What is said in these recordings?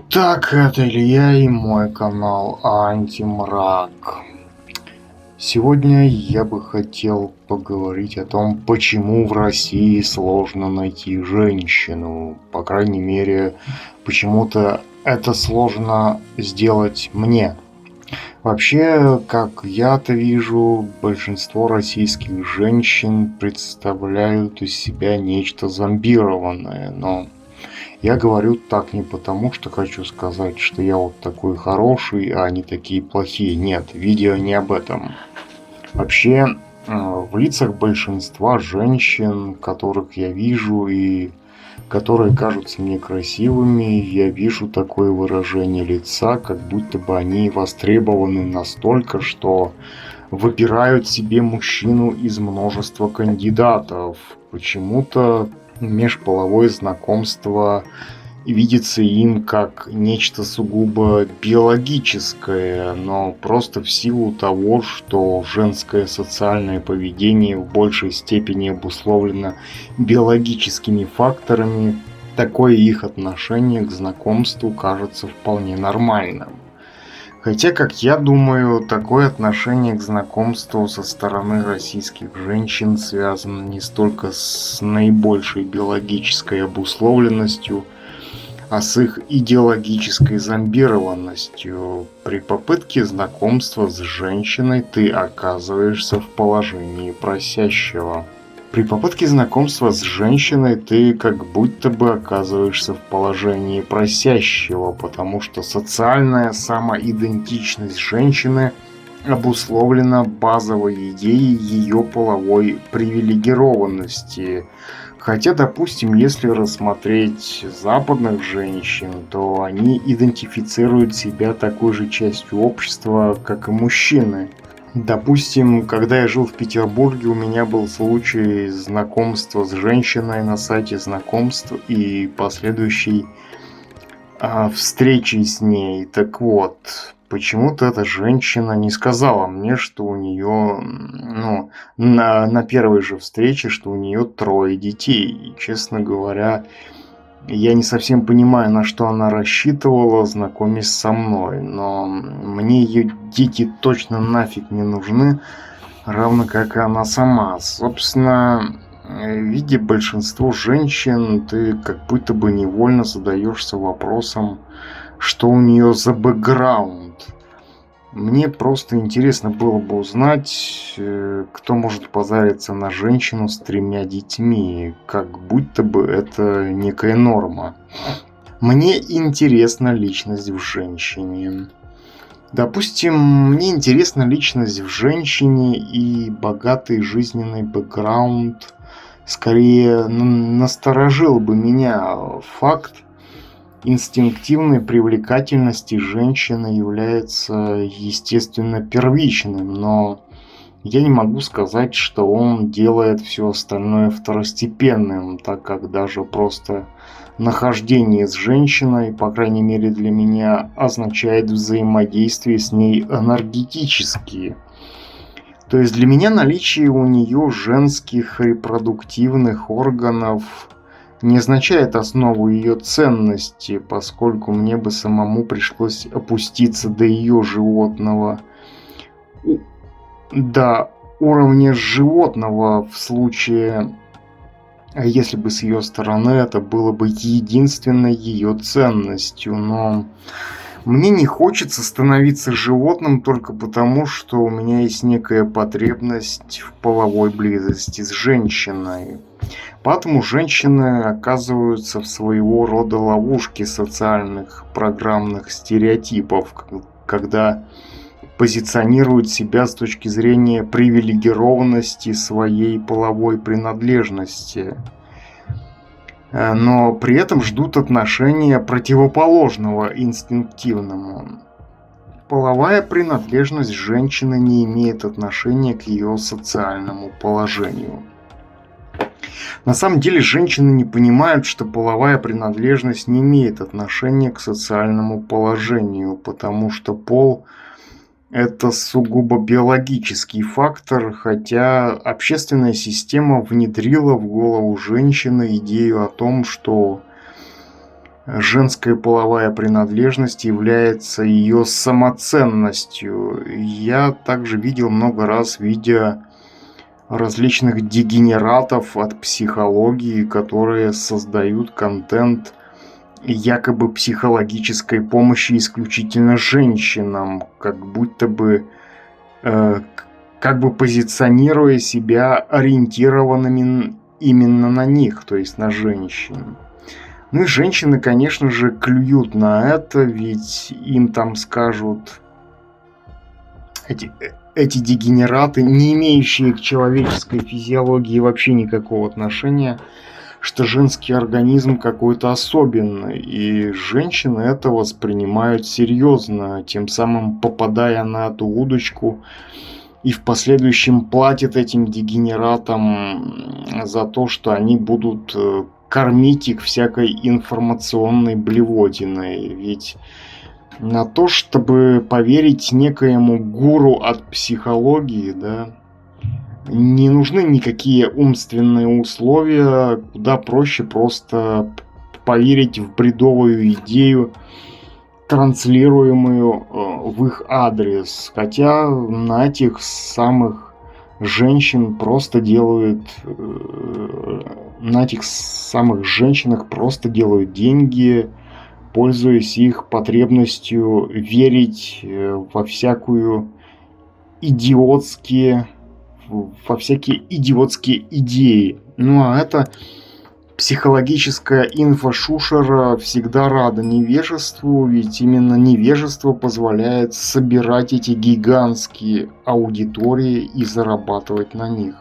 Так, это Илья и мой канал Антимрак. Сегодня я бы хотел поговорить о том, почему в России сложно найти женщину. По крайней мере, почему-то это сложно сделать мне. Вообще, как я-то вижу, большинство российских женщин представляют из себя нечто зомбированное, но я говорю так не потому, что хочу сказать, что я вот такой хороший, а они такие плохие. Нет, видео не об этом. Вообще, в лицах большинства женщин, которых я вижу и которые кажутся мне красивыми, я вижу такое выражение лица, как будто бы они востребованы настолько, что выбирают себе мужчину из множества кандидатов. Почему-то межполовое знакомство видится им как нечто сугубо биологическое, но просто в силу того, что женское социальное поведение в большей степени обусловлено биологическими факторами, такое их отношение к знакомству кажется вполне нормальным. Хотя, как я думаю, такое отношение к знакомству со стороны российских женщин связано не столько с наибольшей биологической обусловленностью, а с их идеологической зомбированностью. При попытке знакомства с женщиной ты оказываешься в положении просящего. При попытке знакомства с женщиной ты как будто бы оказываешься в положении просящего, потому что социальная самоидентичность женщины обусловлена базовой идеей ее половой привилегированности. Хотя, допустим, если рассмотреть западных женщин, то они идентифицируют себя такой же частью общества, как и мужчины. Допустим, когда я жил в Петербурге, у меня был случай знакомства с женщиной на сайте знакомств и последующей встречи с ней. Так вот, почему-то эта женщина не сказала мне, что у нее, на первой же встрече, что у нее 3 детей. И, честно говоря, я не совсем понимаю, на что она рассчитывала, знакомясь со мной, но мне ее дети точно нафиг не нужны, равно как и она сама. Собственно, видя большинство женщин, ты как будто бы невольно задаешься вопросом, что у нее за бэкграунд. Мне просто интересно было бы узнать, кто может позариться на женщину с 3 детьми, как будто бы это некая норма. Мне интересна личность в женщине. Допустим, мне интересна личность в женщине и богатый жизненный бэкграунд скорее насторожил бы меня. Факт инстинктивной привлекательности женщины является, естественно, первичным, но я не могу сказать, что он делает все остальное второстепенным, так как даже просто нахождение с женщиной, по крайней мере для меня, означает взаимодействие с ней энергетически. То есть для меня наличие у нее женских репродуктивных органов не означает основу ее ценности, поскольку мне бы самому пришлось опуститься до ее животного, до уровня животного в случае, если бы с ее стороны это было бы единственной ее ценностью. Но мне не хочется становиться животным только потому, что у меня есть некая потребность в половой близости с женщиной. Поэтому женщины оказываются в своего рода ловушке социальных программных стереотипов, когда позиционируют себя с точки зрения привилегированности своей половой принадлежности, но при этом ждут отношения противоположного инстинктивному. Половая принадлежность женщины не имеет отношения к ее социальному положению. На самом деле женщины не понимают, что половая принадлежность не имеет отношения к социальному положению, потому что пол – это сугубо биологический фактор, хотя общественная система внедрила в голову женщины идею о том, что женская половая принадлежность является ее самоценностью. Я также видел много раз видео различных дегенератов от психологии, которые создают контент якобы психологической помощи исключительно женщинам, как будто бы как бы позиционируя себя ориентированными именно на них, то есть на женщин. Ну и женщины, конечно же, клюют на это, ведь им там скажут эти дегенераты, не имеющие к человеческой физиологии вообще никакого отношения, что женский организм какой-то особенный, и женщины это воспринимают серьезно, тем самым попадая на эту удочку, и в последующем платят этим дегенератам за то, что они будут кормить их всякой информационной блевотиной. Ведь на то, чтобы поверить некоему гуру от психологии, да, не нужны никакие умственные условия, куда проще просто поверить в бредовую идею, транслируемую в их адрес. Хотя на этих самых женщин просто делают... На этих самых женщинах просто делают деньги, пользуясь их потребностью верить во всякие идиотские идеи. Ну а это психологическая инфошушера всегда рада невежеству, ведь именно невежество позволяет собирать эти гигантские аудитории и зарабатывать на них.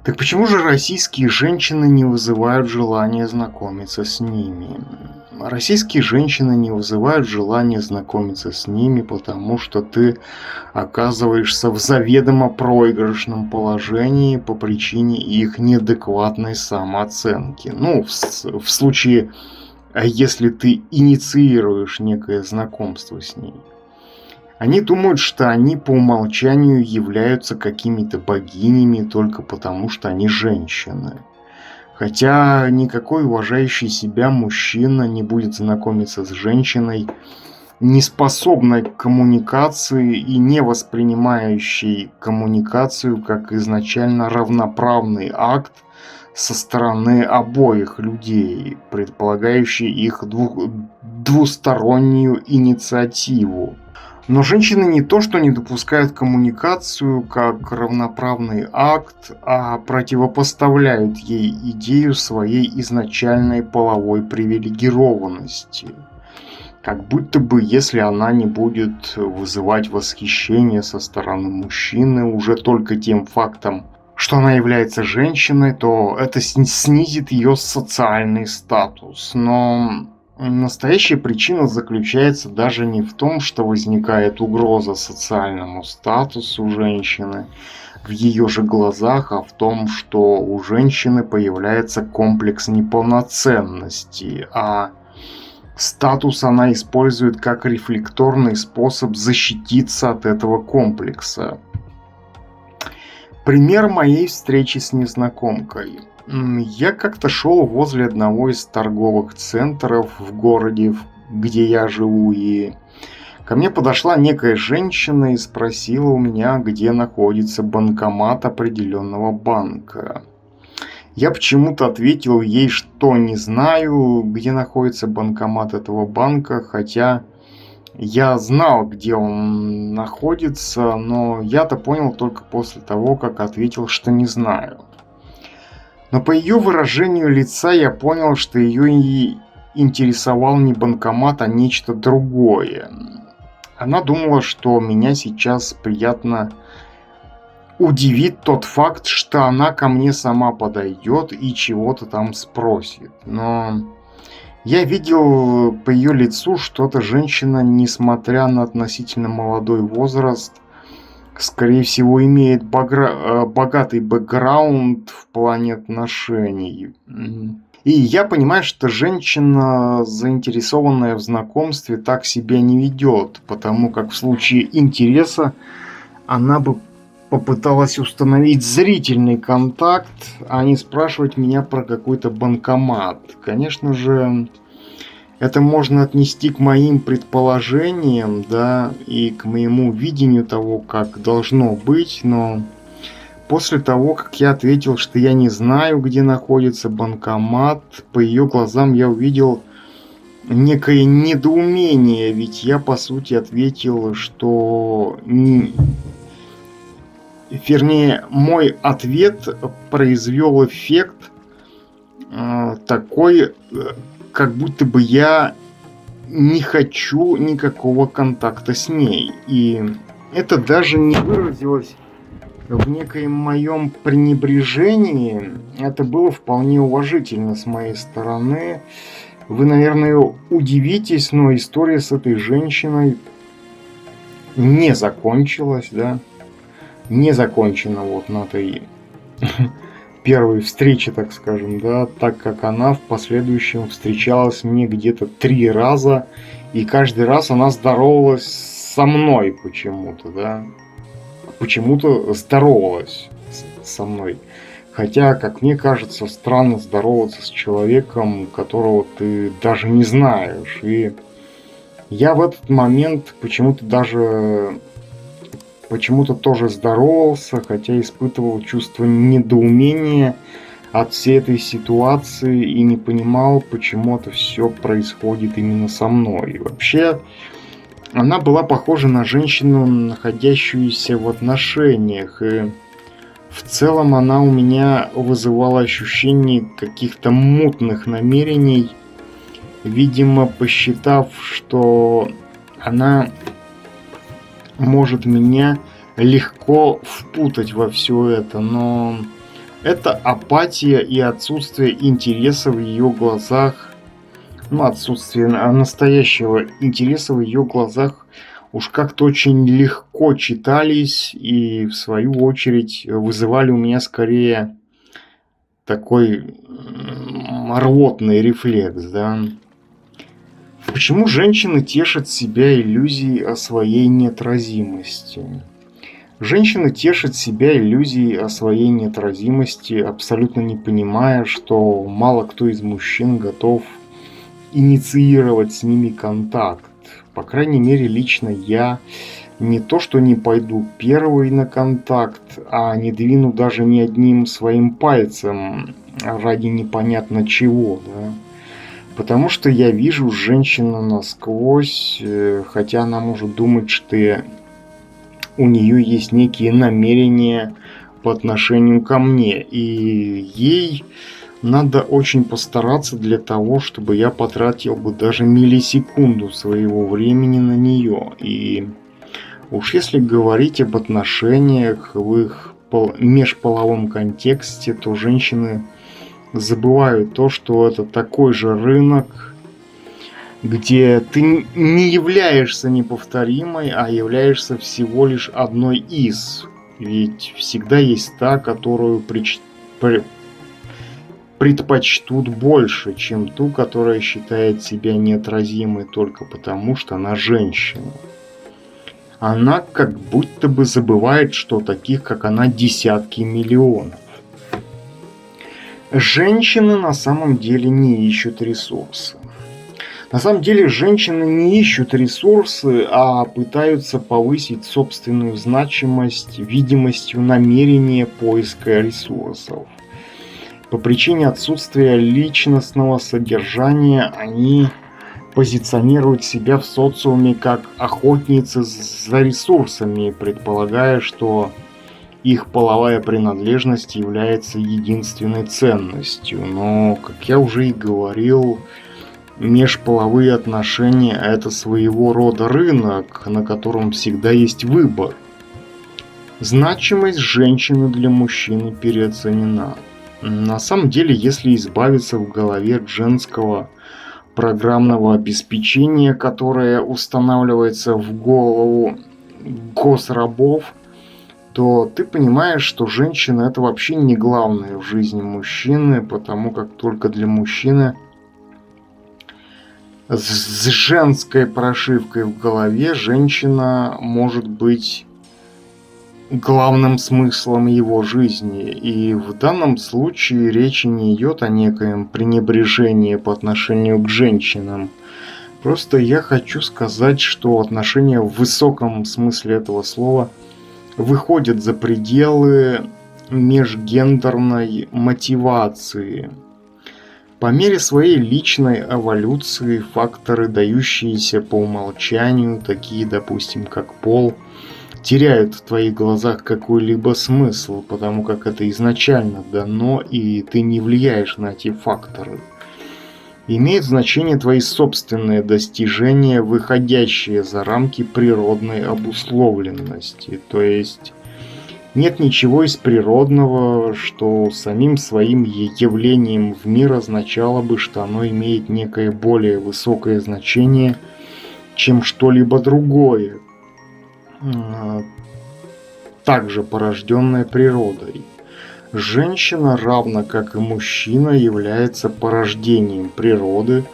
Так почему же российские женщины не вызывают желания знакомиться с ними? Российские женщины не вызывают желания знакомиться с ними, потому что ты оказываешься в заведомо проигрышном положении по причине их неадекватной самооценки. Ну, в случае, если ты инициируешь некое знакомство с ней. Они думают, что они по умолчанию являются какими-то богинями только потому, что они женщины. Хотя никакой уважающий себя мужчина не будет знакомиться с женщиной, не способной к коммуникации и не воспринимающей коммуникацию как изначально равноправный акт со стороны обоих людей, предполагающий их двустороннюю инициативу. Но женщины не то, что не допускают коммуникацию как равноправный акт, а противопоставляют ей идею своей изначальной половой привилегированности. Как будто бы, если она не будет вызывать восхищение со стороны мужчины уже только тем фактом, что она является женщиной, то это снизит ее социальный статус. Но настоящая причина заключается даже не в том, что возникает угроза социальному статусу женщины в ее же глазах, а в том, что у женщины появляется комплекс неполноценности, а статус она использует как рефлекторный способ защититься от этого комплекса. Пример моей встречи с незнакомкой. Я как-то шел возле одного из торговых центров в городе, где я живу, и ко мне подошла некая женщина и спросила у меня, где находится банкомат определенного банка. Я почему-то ответил ей, что не знаю, где находится банкомат этого банка, хотя я знал, где он находится, но я-то понял только после того, как ответил, что не знаю. Но по ее выражению лица я понял, что ее интересовал не банкомат, а нечто другое. Она думала, что меня сейчас приятно удивит тот факт, что она ко мне сама подойдет и чего-то там спросит. Но я видел по ее лицу, что эта женщина, несмотря на относительно молодой возраст, скорее всего, имеет богатый бэкграунд в плане отношений. И я понимаю, что женщина, заинтересованная в знакомстве, так себя не ведет, потому как в случае интереса она бы попыталась установить зрительный контакт, а не спрашивать меня про какой-то банкомат. Конечно же, это можно отнести к моим предположениям, да, и к моему видению того, как должно быть, но после того, как я ответил, что я не знаю, где находится банкомат, по ее глазам я увидел некое недоумение, ведь я, по сути, ответил, что... Вернее, мой ответ произвел эффект такой, как будто бы я не хочу никакого контакта с ней. И это даже не выразилось в некоем моем пренебрежении. Это было вполне уважительно с моей стороны. Вы, наверное, удивитесь, но история с этой женщиной не закончилась, да. Не закончена вот на этой первой встрече, так скажем, да, так как она в последующем встречалась мне где-то 3 раза, и каждый раз она здоровалась со мной почему-то, да. Почему-то здоровалась со мной. Хотя, как мне кажется, странно здороваться с человеком, которого ты даже не знаешь. И я в этот момент почему-то тоже здоровался, хотя испытывал чувство недоумения от всей этой ситуации и не понимал, почему это все происходит именно со мной. И вообще, она была похожа на женщину, находящуюся в отношениях, и в целом она у меня вызывала ощущение каких-то мутных намерений, видимо, посчитав, что она может меня легко впутать во все это, но это апатия и отсутствие интереса в ее глазах, ну, отсутствие настоящего интереса в ее глазах уж как-то очень легко читались и, в свою очередь, вызывали у меня скорее такой рвотный рефлекс, да. Почему женщины тешат себя иллюзией о своей неотразимости? Женщины тешат себя иллюзией о своей неотразимости, абсолютно не понимая, что мало кто из мужчин готов инициировать с ними контакт. По крайней мере, лично я не то что не пойду первый на контакт, а не двину даже ни одним своим пальцем ради непонятно чего, да. Потому что я вижу женщину насквозь, хотя она может думать, что у нее есть некие намерения по отношению ко мне. И ей надо очень постараться для того, чтобы я потратил бы даже миллисекунду своего времени на нее. И уж если говорить об отношениях в их межполовом контексте, то женщины забывают то, что это такой же рынок, где ты не являешься неповторимой, а являешься всего лишь одной из. Ведь всегда есть та, которую предпочтут больше, чем ту, которая считает себя неотразимой только потому, что она женщина. Она как будто бы забывает, что таких, как она, десятки миллионов. Женщины на самом деле не ищут ресурсы. На самом деле женщины не ищут ресурсы, а пытаются повысить собственную значимость видимостью намерения поиска ресурсов. По причине отсутствия личностного содержания они позиционируют себя в социуме как охотницы за ресурсами, предполагая, что их половая принадлежность является единственной ценностью. Но, как я уже и говорил, межполовые отношения – это своего рода рынок, на котором всегда есть выбор. Значимость женщины для мужчины переоценена. На самом деле, если избавиться в голове от женского программного обеспечения, которое устанавливается в голову госрабов, то ты понимаешь, что женщина – это вообще не главное в жизни мужчины, потому как только для мужчины с женской прошивкой в голове женщина может быть главным смыслом его жизни. И в данном случае речи не идет о некоем пренебрежении по отношению к женщинам. Просто я хочу сказать, что отношения в высоком смысле этого слова выходят за пределы межгендерной мотивации. По мере своей личной эволюции факторы, дающиеся по умолчанию, такие, допустим, как пол, теряют в твоих глазах какой-либо смысл, потому как это изначально дано, и ты не влияешь на эти факторы. Имеют значение твои собственные достижения, выходящие за рамки природной обусловленности. То есть нет ничего из природного, что самим своим явлением в мир означало бы, что оно имеет некое более высокое значение, чем что-либо другое, также порожденное природой. Женщина, равно как и мужчина, является порождением природы,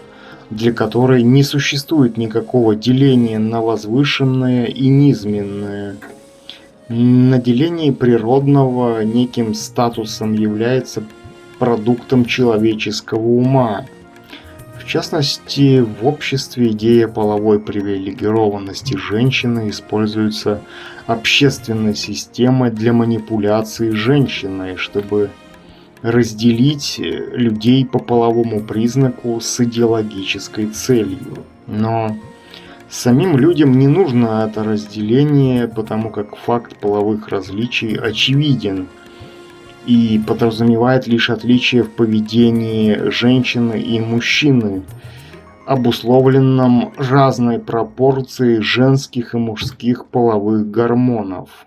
для которой не существует никакого деления на возвышенное и низменное. Наделение природного неким статусом является продуктом человеческого ума. В частности, в обществе идея половой привилегированности женщины используется общественной системой для манипуляции женщиной, чтобы разделить людей по половому признаку с идеологической целью. Но самим людям не нужно это разделение, потому как факт половых различий очевиден и подразумевает лишь отличие в поведении женщины и мужчины, обусловленном разной пропорцией женских и мужских половых гормонов.